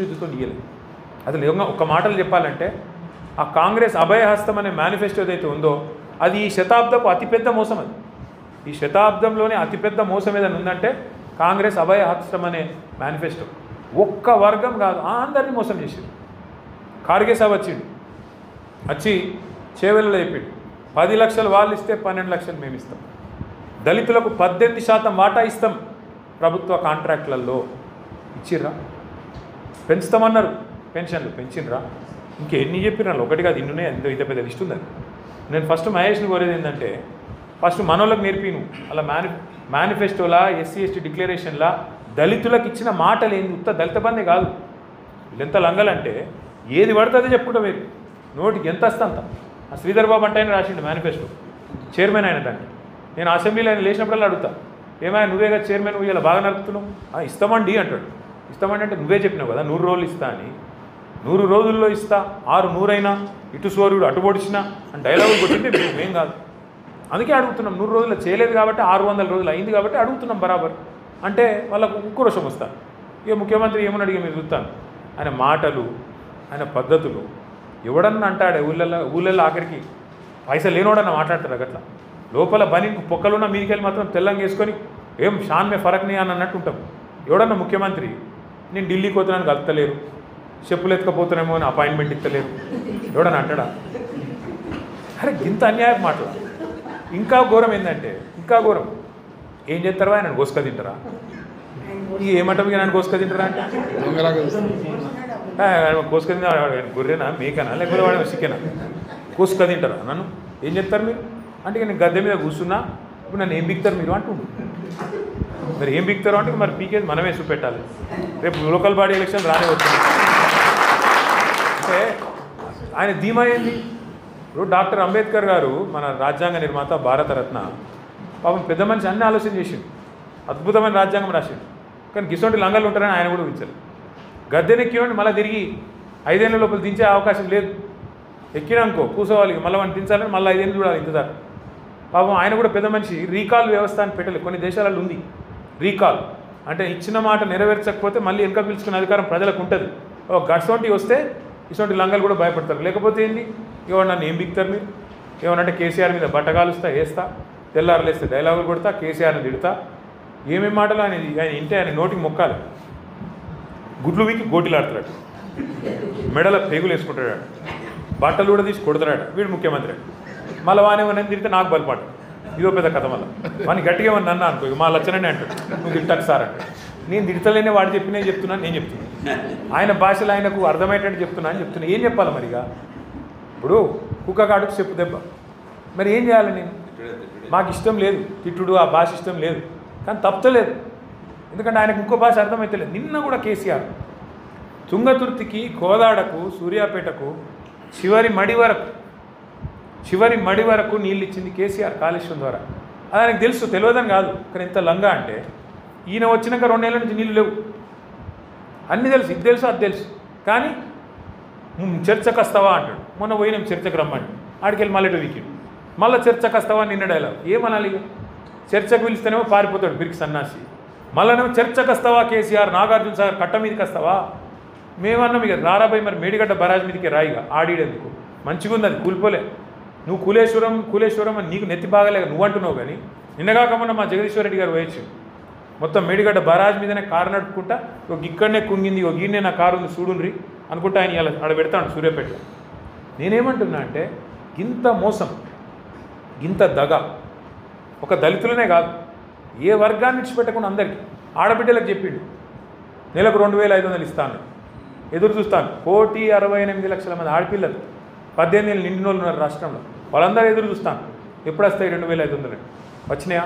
యుద్ధతో ఇయ్యలేదు. అసలు ఒక మాటలు చెప్పాలంటే ఆ కాంగ్రెస్ అభయహస్తం అనే మేనిఫెస్టో ఏదైతే ఉందో అది ఈ శతాబ్దపు అతిపెద్ద మోసం. అది ఈ శతాబ్దంలోనే అతిపెద్ద మోసం ఏదైనా ఉందంటే కాంగ్రెస్ అభయహస్తం అనే మేనిఫెస్టో. ఒక్క వర్గం కాదు, అందరినీ మోసం చేసిండు. ఖార్గే సాబ్ వచ్చిండు, వచ్చి చేవెళ్ళలో చెప్పిండు 10 లక్షలు వాళ్ళు ఇస్తే 12 లక్షలు మేము ఇస్తాం, దళితులకు 18% వాటా ఇస్తాం ప్రభుత్వ కాంట్రాక్ట్లలో. ఇచ్చిర్రా? పెంచుతామన్నారు, పెన్షన్లు పెంచినరా? ఇంకెన్ని చెప్పినారు? ఒకటి కాదు, ఇన్నునే ఎంతో ఇంత పెద్ద లిస్ట్ ఉందని. నేను ఫస్ట్ మహేష్ని కోరేది ఏంటంటే ఫస్ట్ మనోళ్ళకి నేర్పిను అలా మేనిఫెస్టోలా ఎస్సీ ఎస్టీ డిక్లరేషన్లా దళితులకు ఇచ్చిన మాటలు ఏంది? ఉత్త దళిత బందే కాదు. వీళ్ళెంత లంగలంటే ఏది పడుతుందో చెప్పుకుంటా మీరు నోటికి ఎంత వస్తే అంత. ఆ శ్రీధర్ బాబు అంటే ఆయన రాసిండు మేనిఫెస్టో, చైర్మన్ అయిన దాన్ని. నేను అసెంబ్లీలో ఆయన లేచినప్పుడల్లా అడుగుతా, ఏమైనా నువ్వేగా చైర్మన్, నువ్వు ఇలా బాగా నడుపుతున్నావు. ఇస్తామండి అంటాడు. ఇస్తామండి అంటే నువ్వే చెప్పినావు కదా 100 రోజులు ఇస్తా అని. 100 రోజుల్లో ఇస్తా, 6 అయినా ఇటు సూర్యుడు అటు పొడిచినా అని డైలాగులు కొట్టింటే మేం కాదు. అందుకే అడుగుతున్నాం. 100 రోజుల్లో చేయలేదు కాబట్టి 600 రోజులు అయింది కాబట్టి అడుగుతున్నాం బరాబర్. అంటే వాళ్ళకు ఉక్రోషం వస్తాను. ఇక ముఖ్యమంత్రి ఏమని అడిగి మీరు చూస్తాను. ఆయన మాటలు, ఆయన పద్ధతులు ఎవడన్నా అంటాడే ఊళ్ళల్లో ఆఖరికి పైసలు లేనోడన్నా మాట్లాడతారు అట్లా. లోపల బని పొక్కలున్న మీదికెళ్ళి మాత్రం తెల్లంగా వేసుకొని ఏం షాన్ మే ఫరక్ నీ అని అన్నట్టు ఉంటాం. ఎవడన్నా ముఖ్యమంత్రి నేను ఢిల్లీకి పోతున్నాను కలుపుతలేరు, చెప్పులు ఎత్తుకపోతున్నామో అని అపాయింట్మెంట్ ఇస్తలేరు, ఎవడన్నా అంటాడా? అరే ఇంత అన్యాయం మాటలు. ఇంకా ఘోరం ఏంటంటే, ఇంకా ఘోరం ఏం చేస్తారా? ఆయన గోసుక తింటారా? ఇక ఏమంటాం? ఇక నన్ను గోసుక తింటారా అంటే కోసుక తింటా, గొర్రెనా మేకనా లేకపోతే వాడు చికెనా? కోసుక తింటారా? నన్ను ఏం చెప్తారు మీరు అంటే? నేను గద్దె మీద కూర్చున్నా, ఇప్పుడు నన్ను ఏం బిక్తారు మీరు అంటుండు. మరి ఏం బిక్తారు అంటే మరి పీకేది మనమే చూపెట్టాలి. రేపు లోకల్ బాడీ ఎలక్షన్ రానే వచ్చింది అంటే ఆయన ధీమా ఏంది? ఇప్పుడు డాక్టర్ అంబేద్కర్ గారు మన రాజ్యాంగ నిర్మాత, భారతరత్న, పాపం పెద్ద మనిషి అన్ని ఆలోచన చేసిండు, అద్భుతమైన రాజ్యాంగం రాసిండు. కానీ గిసొంటి లంగలు ఉంటారని ఆయన కూడా ఊహించారు. గద్దెనెక్కివ్వండి మళ్ళీ తిరిగి 5 ఏళ్ళ లోపల దించే అవకాశం లేదు. ఎక్కినానుకో కూర్చోవాలి, మళ్ళీ వాడిని దించాలని మళ్ళీ 5 ఏళ్ళు చూడాలి ఇంతదాకా. పాపం ఆయన కూడా పెద్ద మనిషి రీకాల్ వ్యవస్థ అని పెట్టలేదు. కొన్ని దేశాలలో ఉంది రీకాల్ అంటే ఇచ్చిన మాట నెరవేర్చకపోతే మళ్ళీ వెనక పిలుచుకునే అధికారం ప్రజలకు ఉంటుంది. గట్సోంటి వస్తే ఇటువంటి లంగలు కూడా భయపడతారు. లేకపోతే ఏంది? ఎవరు నన్ను ఏం బిక్తారు మీరు? ఏమనంటే కేసీఆర్ మీద బట్టగాలుస్తా, వేస్తా, తెల్లారులేస్తే డైలాగులు కొడతా, కేసీఆర్ని తిడతా, ఏమేమి మాటలు ఆయన ఇంటే ఆయన నోటికి మొక్కాలి. గుడ్లు వీకి గోటిలాడుతాడు, మెడల పేగులు వేసుకుంటాడు, బట్టలు కూడా తీసి కొడతాడు. వీడు ముఖ్యమంత్రి. మళ్ళీ వాని ఏమన్నా తిరిగితే నాకు బలపాటు. ఇదో పెద్ద కథ. మళ్ళీ వాడిని గట్టిగా ఏమన్నా అన్నా అనుకో, మా లచ్చనని అంటాడు, నువ్వు తిట్టకు సార్ అంటే. నేను తిడతలేనే వాడు చెప్పినే చెప్తున్నాను, నేను చెప్తున్నాను. ఆయన భాషలో ఆయనకు అర్థమయ్యేటట్టు చెప్తున్నా అని చెప్తున్నా. ఏం చెప్పాలి మరిగా? ఇప్పుడు కుక్క కాడుకు చెప్పు దెబ్బ. మరి ఏం చేయాలి? నేను మాకు ఇష్టం లేదు తిట్టుడు, ఆ భాష ఇష్టం లేదు, కానీ తప్పలేదు. ఎందుకంటే ఆయనకు ఇంకో భాష అర్థమైతలేదు. నిన్న కూడా కేసీఆర్ తుంగతుర్తికి, కోదాడకు, సూర్యాపేటకు చివరి మడి వరకు నీళ్ళు ఇచ్చింది కేసీఆర్ కాళేశ్వరం ద్వారా. అది ఆయనకు తెలుసు, తెలియదని కాదు. కానీ ఎంత లంగా అంటే ఈయన వచ్చినాక 2 ఏళ్ళ నుంచి నీళ్ళు లేవు. అన్నీ తెలుసు, ఇది తెలుసు, అది తెలుసు. కానీ చర్చకు వస్తావా అంటాడు. మొన్న పోయినాం చర్చకు రమ్మండి, ఆడికెళ్ళి మళ్ళీ వీకెండ్ మళ్ళీ చర్చకు వస్తావా నిన్న డైలాగ్. ఏమనాలి? చర్చకు పిలిస్తేనేమో పారిపోతాడు బిరికి సన్నాసి. మళ్ళీనేమో చర్చకు వస్తావా కేసీఆర్, నాగార్జున సాగర్ కట్ట మీదకి వస్తావా? మేమన్నాం ఇక రారాబాయి మరి మేడిగడ్డ బరాజ్ మీదకి రాయిగా ఆడిడేందుకు. మంచిగా ఉంది, అది కూలిపోలే. నువ్వు కూలేశ్వరం అని నీకు నెత్తి బాగలేక నువ్వు అంటున్నావు. కానీ నిన్నగాకమన్నా మా జగదీశ్వర్ రెడ్డి గారు వేయచ్చు మొత్తం మేడిగడ్డ బరాజ్ మీదనే కారు నడుపుకుంటా, ఒక ఇక్కడనే కుంగింది, ఒక ఈయనే నా కారు ఉంది చూడుండ్రి అనుకుంటా ఆయన ఇలా ఆడ పెడతాడు సూర్యాపేటలో. నేనేమంటున్నా అంటే ఇంత మోసం, ఇంత దగ ఒక దళితులనే కాదు, ఏ వర్గాన్ని విడిచిపెట్టకుండా అందరికీ. ఆడబిడ్డలకు చెప్పిండు నెలకు 2500 ఇస్తాను, ఎదురు చూస్తాను. 1,68,00,000 మంది ఆడపిల్లలు 18 ఏళ్ళు నిండిన వాళ్ళు ఉన్నారు రాష్ట్రంలో. వాళ్ళందరూ ఎదురు చూస్తాను ఎప్పుడు వస్తాయి 2500. వచ్చినాయా?